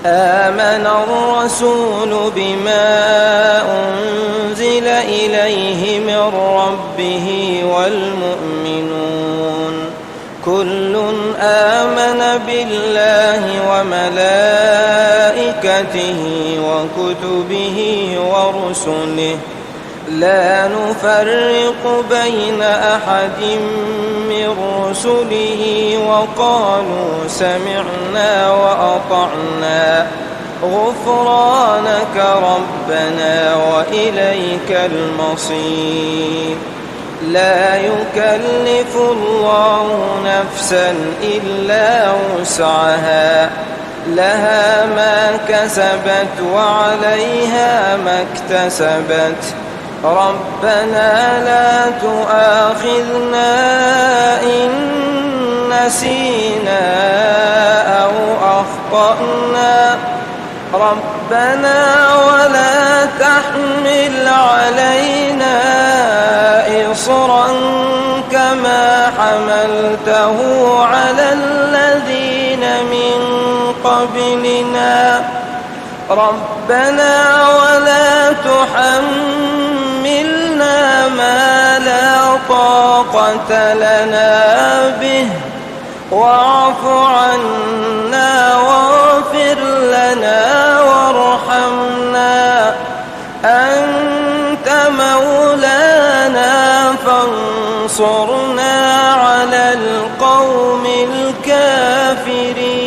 آمن الرسول بما أنزل إليه من ربه والمؤمنون كل آمن بالله وملائكته وكتبه ورسله لا نفرق بين أحد من رسله وقالوا سمعنا وأطعنا غفرانك ربنا وإليك المصير. لا يكلف الله نفسا إلا وسعها لها ما كسبت وعليها ما اكتسبت ربنا لا تؤاخذنا إن نسينا أو أخطأنا ربنا ولا تحمل علينا إصرا كما حملته على الذين من قبلنا ربنا ولا تحملنا ما لا طاقة لنا به واعف عنا واغفر لنا وارحمنا أنت مولانا فانصرنا على القوم الكافرين.